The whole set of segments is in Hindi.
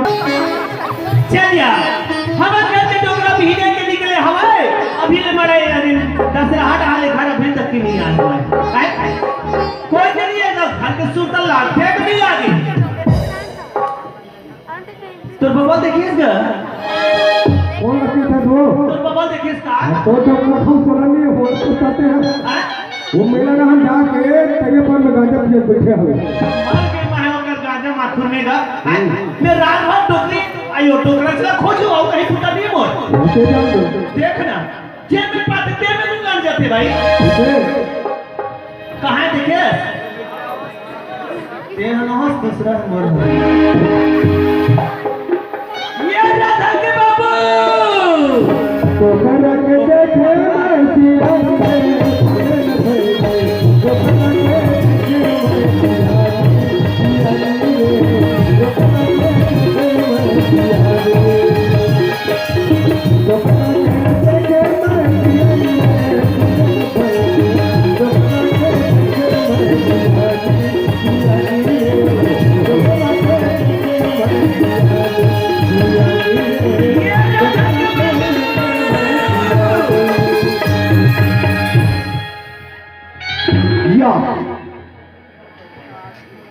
चल यार हम कहते डोगरा महीने के निकले हवाए अभी ले मरे यानी 10 हाट हाले घर अभी तक की नहीं आया है कोई नहीं है ना घर के सुतल लाल फेंक नहीं आगे तो बाबा देखिएगा कौन लगती था वो तो बाबा देखिएगा तो जब लखनऊ चलनी हो तो कहते हैं वो मेला ना हम जाके तेरे पर में गांजा पिए बैठे हुए मार के मारे होकर गांजा माथुर में गा मैं रात भर टोकरी आयो टोकरा से खोजो आओ कहीं फुटा नहीं मोर उसे जान दो देखना जेब में पाते तेरे में गांजा जाते भाई कहाँ है देखे ये नहस दूसरा मोर ये राधा के बाबू तो कर के देखे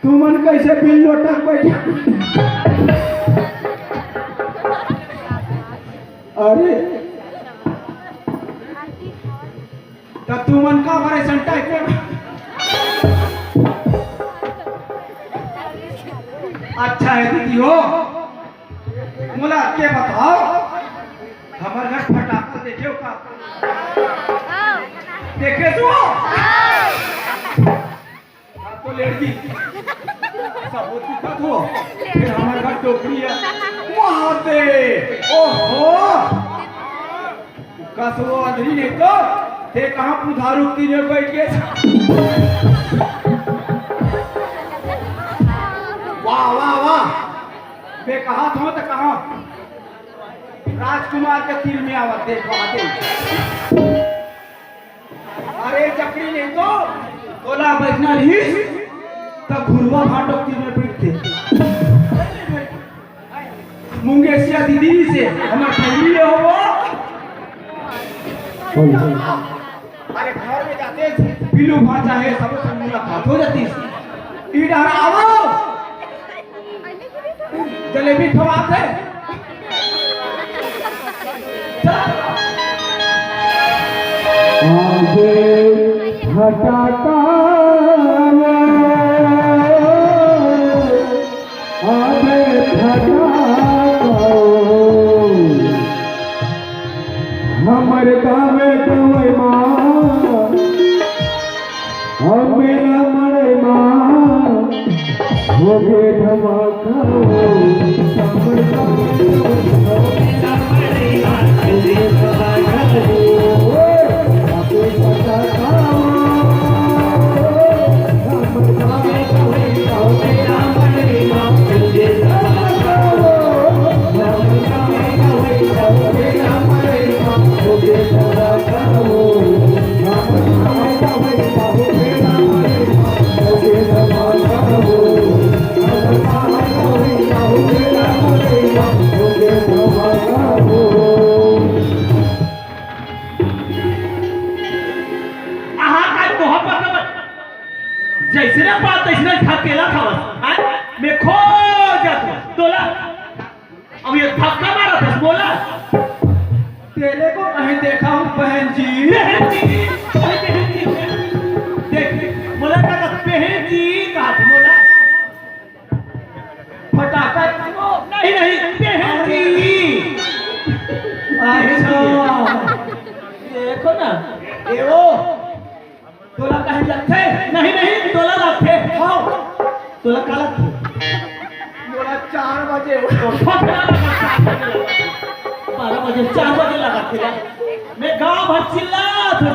तुमन कैसे बिल लोटक बैठा अरे तो तुमन का हमारे संटा के अच्छा है दीदी हो मोला के बताओ हमारे घर फटाका देखे का देखे तो लड़की सब दिक्कत हो फिर हमारे घर टोकरी है वहां पे ओहो कसो अंधरी नहीं तो थे कहां पुधारू तीने बैठ के वाह वाह वाह मैं कहा था तो कहा राजकुमार के तीर में आवत देखो आते अरे चकरी नहीं तो तोला बैठना नहीं तब घुरवा भाटो तीर में बैठते मुंगेसिया दीदी से हमारे फैमिली हो वो अरे घर में जाते पीलू भाषा है सब से मुलाकात हो जाती इधर आओ जलेबी खवाते आगे हटाता आगे हटाता हमारे गावे गवे माँ हम मेरा मरे माँ हो गए धमाका हमारे गावे जैसे ना बात तैसे धकेला खावस मैं खो जाता तोला अब ये धक्का मारा था बोला तेरे को कहीं देखा हूँ बहन जी देख बोला का बहन जी कहा बोला फटाका नहीं नहीं बहन जी अच्छा देखो ना ये वो तोला कहीं लगते नहीं नहीं तोला लगते हाँ तोला का लगते बोला 4 बजे 12 बजे 4 बजे लगा मैं गांव भर चिल्ला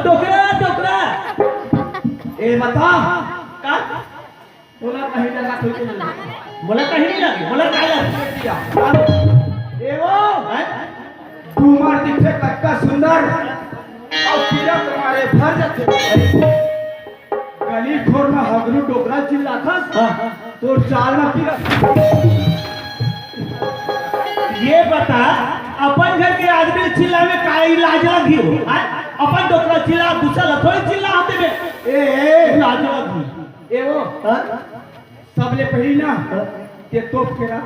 टोकरा टोकरा ए बता का बोला कहीं लगा तो नहीं बोला कहीं नहीं लगी बोला क्या लगी ए वो तुम्हार दिखे कट्टा सुंदर और पीला तुम्हारे भर जाते गली खोर में हगरू टोकरा चिल्ला था तो चाल में पीला ये बता अपन घर के आदमी चिल्ला में का इलाज लगी हो अपन डोकरा चिल्ला दूसरा थोड़ी चिल्ला होते में ए इलाज लगी ए वो सबले पहली ना ते तोप केरा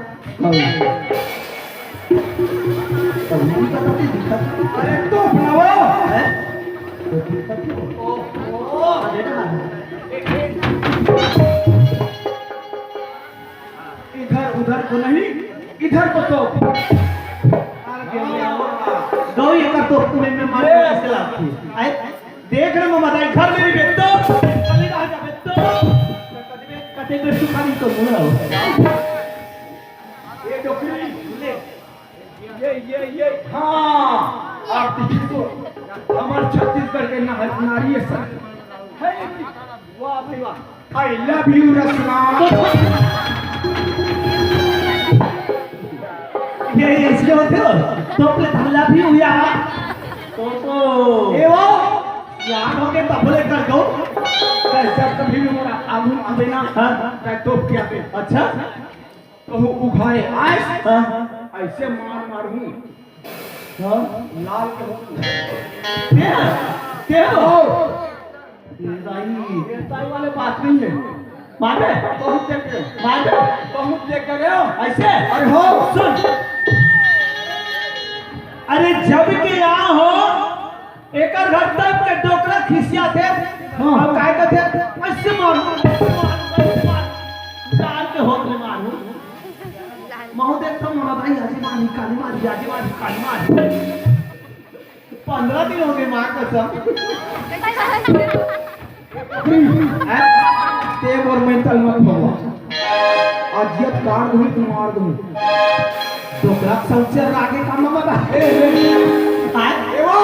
अरे तोप ना वो इधर उधर को नहीं इधर को तोप गौ ये कर तो तुम्हें मैं मारे ऐसे लाती है देख रहे मम्मा दाई घर में भी बेटो कली रहा जा बेटो कटे पे सुखानी तो मुड़ा हो ये डोकरी ये हाँ आप देखिए तो हमारे छत्तीसगढ़ के नारी है सर वाह भाई वाह आई लव यू रचना ये इसके होते हो तो अपने धमला भी हुआ तो ए वो यार हो के तबले कर दो कैसे कभी भी मोरा आलू आवे ना मैं तोप के आते अच्छा तो उखाड़े आए हाँ ऐसे मार हूँ हाँ लाल के हो क्या हो ये ताई वाले बात नहीं है मारे बहुत देख के मारे बहुत देख कर गए हो ऐसे अरे हो सुन अरे जब के यहाँ हो एक घर तक के डोकरा खिसिया थे हाँ। अब काय का थे ऐसे मार डाल के हो के मारू महोदय तो महोदय आजी मारी काली मारी 15 दिन हो गए मार कसम ते और मेंटल मत भगवा अजियत कार दूँ तुम मार दूँ डोकरा सबसे आगे काम में बता ए वो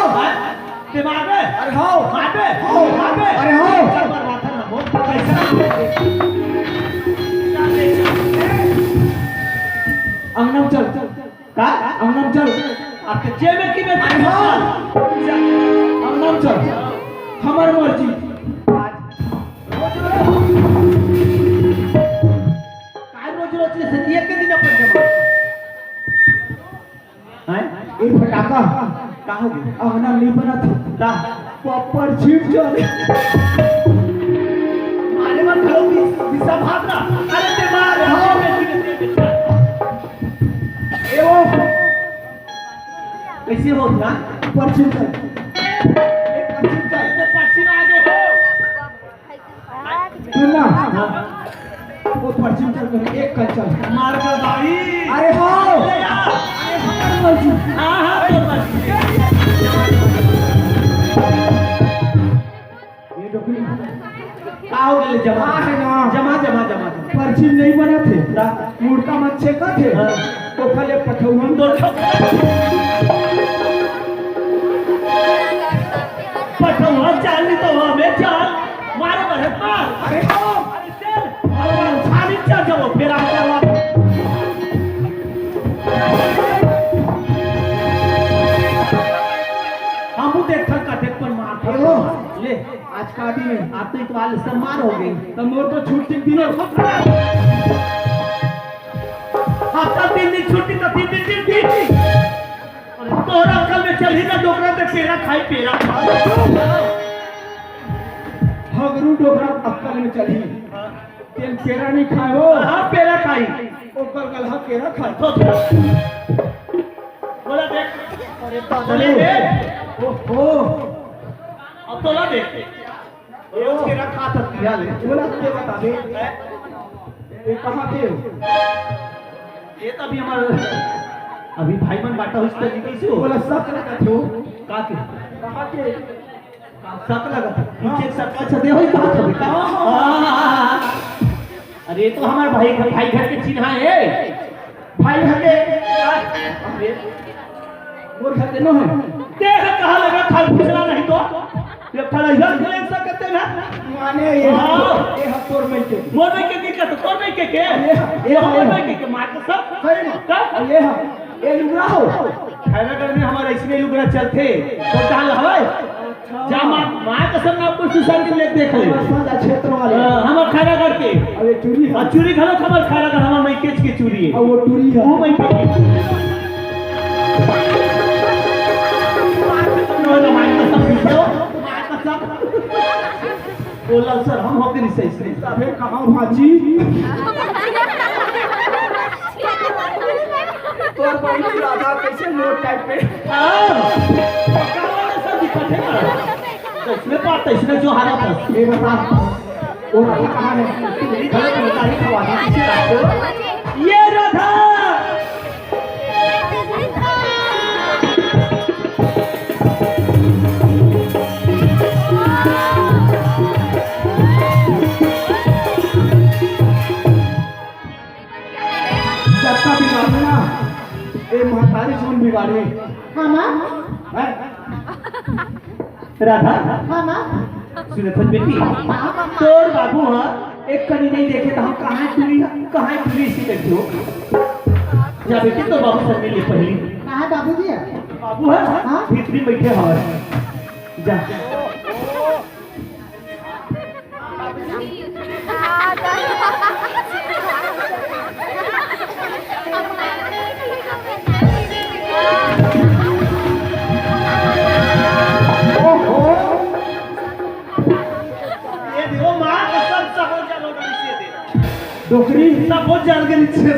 ते मार बे अरे हो मार बे अरे हो चल मार माथा ना बहुत कैसा अंगनम चल का अंगनम चल आपके जेब में की में अरे हो अंगनम चल हमार मर्जी रोज से एक के दिन अपन जमा हैं ये फटाका का हो गया अंगना नहीं बना था ता पप्पर छिप चले मारे मत खलो विसा भागना अरे ते मार हो ए वो कैसे हो ना पश्चिम चल एक पश्चिम चल तो पश्चिम आगे हो सुनना वो पश्चिम चल कर एक कल चल मार कर भाई अरे हो ले आ अरे हमार मर्जी हां तो बस ये डोकरी का हो गए जमा है ना जमा पश्चिम नहीं बना थे मुड़का मत छेका थे हाँ। तो खले पठौन तो पठवा चाली तो हमें चाल मारे भरत मार अरे हो अरे चल और छाली चल जाओ फिर आ जाओ हम देख थक का देख पर मार हेलो। ले आज का दिन है आप तो इतवाल से मार हो गई तो मोर तो छुट्टी दिन हफ्ता 3 दिन छुट्टी तो 3 दिन दी थी अरे तोरा कल में चल ही ना डोकरा पे पेड़ा खाई पेड़ा हगरू डोकरा अक्कल में चली तेल केरा नहीं खाए हो हां पेड़ा खाई ओकर गलहा केरा खा तो बोला देख अरे बोले देख ओहो अब तो ला देख ये उसके रखा था दिया ले बोला के बता दे ये कहां थे ये तो अभी हमारा अभी भाईमन बाटा हुई तरीके कैसे हो बोला सब लगा थे का के कहां के सक लगा था नीचे सका छदे होई कहां छदे का अरे ये तो हमारे भाई घर के चिन्हा है भाई हटे अरे मोर घर के न है देख कहां लगा खाल फुसला नहीं तो ये खड़ा इधर खेल सकते ना माने ये हतोर में के मोर में के दिक्कत तोर में के ये मोर में के मार के सब सही ना का ये लुगड़ा हो खैरागढ़ में हमारा इसमें लुगड़ा चलते तो डाल हवे जा मां कसम ना कुछ सोसाइटी में देख ले सादा क्षेत्र वाले हम खैरागढ़ के अरे चूड़ी है चूड़ी खलो खबर खैरागढ़ हमार मई केच के चूड़ी है और वो टूरी है वो मई के बैठे हो मार का सब बोला सर हम होके नहीं सही से अबे कहाँ भाजी तोर बड़ी राधा कैसे नोट टाइप पे सब दिक्कत है ना इसमें पाता इसमें जो हारा था ये बता वो राधा कहाँ है गलत बता ही खवा दी किसी रात को ये राधा जत्ता बिगाड़े ना ये महतारी जोन बिगाड़े हाँ माँ हैं? राधा हाँ माँ सुने तो बेटी तोर बाबू हाँ एक कनी नहीं देखे तो हम कहाँ टूरी इसी बैठे हो जा बेटी तो बाबू से मिले पहली कहाँ है बाबूजी बाबू है हाँ? भीतरी बैठे हमारे जा ओहो ये देखो माँ का सब हो जालो से दे डोकरी सब हो जाल के नीचे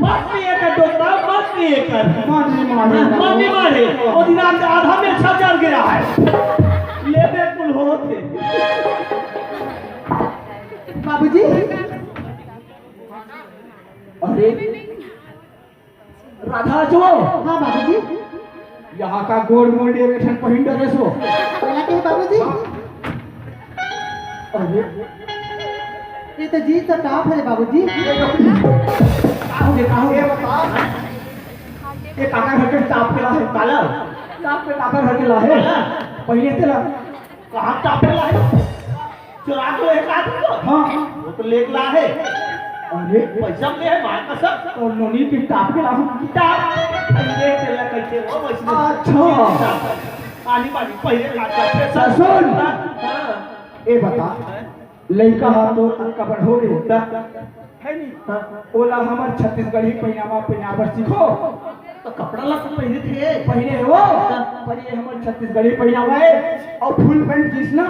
मत पिए कर डोकरा मत पिए कर मम्मी मारे वो दिन आधा में अच्छा जल गया है ले बेकुल होते बाबूजी अरे राधा जो हाँ बाबूजी यहाँ का गोल मोल्ड बैठन पहिन डरे सो बोला के बाबूजी अरे ये तो जी तो टॉप है बाबूजी ये बता ये काका घर के टाप के ला है काला टाप पे काका घर के ला है पहले तेला कहाँ टापेला है चुरा तो एक आदमी को हाँ वो तो लेक ला है अरे पैसा ले है मार का सब और नोनी की टाप के ला हूँ किताब ये तेला कैसे वो वैसे अच्छा। पानी पानी पहले लाता है सुन। हाँ ए बता लड़का हा तो कबर हो गए होता है नहीं ओला हमार छत्तीसगढ़ी पहनावा सीखो तो कपड़ा ला तो पहले थे पहने हो पर ये हमार छत्तीसगढ़ी पहनावा है और फुल पैंट जींस ना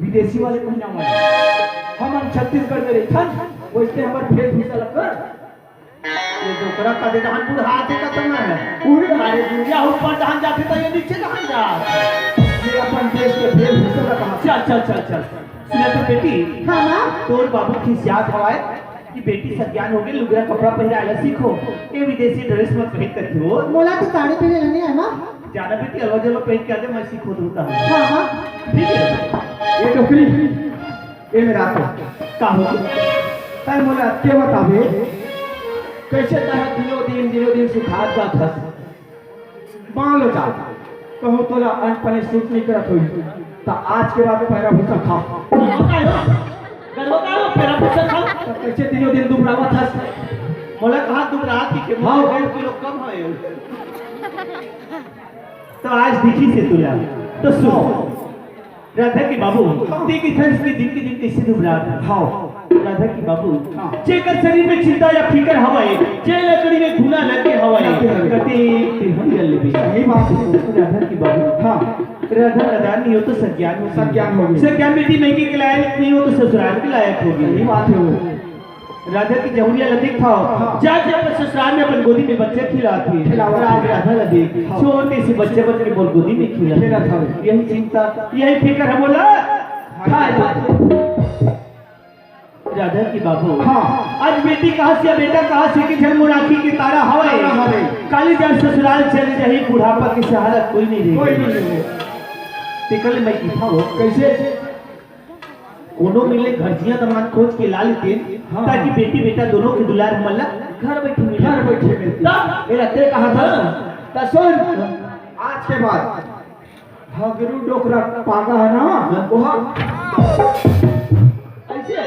विदेशी वाले पहनावा है हमार छत्तीसगढ़ में रहता वैसे हमार वेशभूषा लगकर ये दोकरा का दे दहन पूरा हाथ का तना है पूरे अरे दुनिया ऊपर दहन जाते तो ये नीचे दहन जा ये अपन देश के वेशभूषा का कहा चल सुने तो बेटी हाँ माँ तोर बाबू खिसियात हवाए कि बेटी सज्ञान हो गई लुगड़ा कपड़ा पहने आला सीखो ये विदेशी ड्रेस मत पहन कर हो बोला तो साड़ी पहने लेने है माँ ज्यादा बेटी अलग जगह पहन के आते मैं सीखो दूंगा हाँ हाँ ठीक है ये डोकरी ये मेरा तो का हो तय मोला के बतावे कैसे तरह दिनों दिन सुखात जात हस मान लो जा कहूँ तोला अन पने सूट नहीं करत होई तो आज के बाद पैरा भूसा खा गरबा का हो पेरा पूछा खा तो कैसे दिनों दिन दुबरावत हस मोला कहा तुम रात की हाँ। 1.5 किलो कम है तो आज दिखी से तुला तो सुनो राधा की बाबू देखी थंस की दिन कैसे दुबरा हाँ राधा की बाबू हाँ। जेकर शरीर में चिंता या फिकर हवाए जे लकड़ी में घुना लगे हवाए कते हम जल ले सही बात है राधा की बाबू हाँ राधा राधा नहीं हो तो सज्ञान हो सज्ञान होगी। सज्ञान बेटी महंगी के लायक नहीं हो तो ससुराल के लायक होगी सही बात है वो राधा की जमुनिया लदिक था हाँ। जा अपन ससुराल में अपन गोदी में बच्चे खिलाती है खिलावा और आज राधा लदिक हाँ। छोटे से बच्चे बच्चे बोल गोदी में खेला खिला था। यही चिंता यही फिक्र है बोला हाँ। राधा की बाबू हाँ। आज बेटी कहाँ से बेटा कहाँ से कि जन्म राखी के तारा हवाए तारा हवाए। काली जान ससुराल चली रही बुढ़ापा की सहारा कोई नहीं कोई रहेगी नहीं है टिकल मैं इठा हो कैसे कोनो मिले घरजिया दमान खोज के ला लेते हाँ। ताकि बेटी बेटा दोनों के दुलार मल्ला घर बैठे मिले घर बैठे मिलती मेरा ते कहा था ता सुन आज के बाद हगरू डोकरा पागा है ना वहाँ ऐसे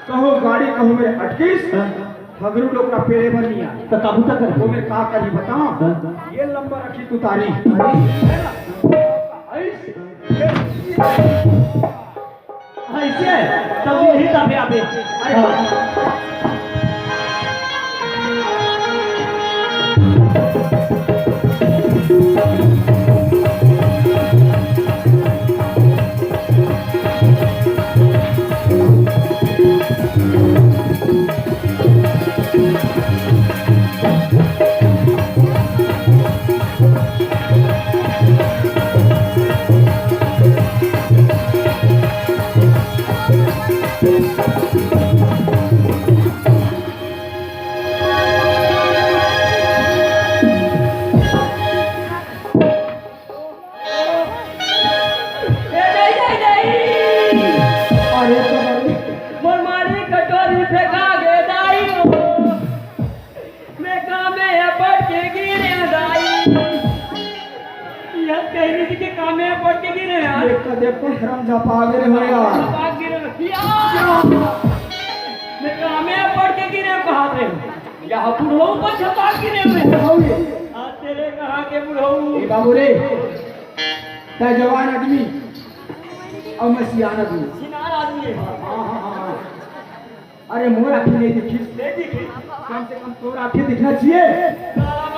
कहो गाड़ी कहूँ मेरे अटकीस हगरू डोकरा पेड़े पर नहीं आ तो काबू तक वो मेरे का करी बताओ ये लंबा रखी तू तारी ऐसे तब यही तबे आबे अरे अरे तो बड़ी मोर मारी कटोरी फेंका गे दाई हो मैं कामे पड़ के गिरे दाई यह कहनी थी कि कामे पड़ के गिरे यार देखो देखो हरम झपा गए हो यार भाग गिरे यार मैं कामे पड़ के गिरे कहा थे यह बुढ़ऊ पर छपा गिरे मैं होए आ तेरे कहां के बुढ़ऊ ए बाबू रे ता जवान आदमी और मैं सियान आदमी सिनार आदमी है हाँ। अरे मोर आँखें नहीं दिखी ले दिखे कम से कम तोर आँखें दिखना चाहिए काला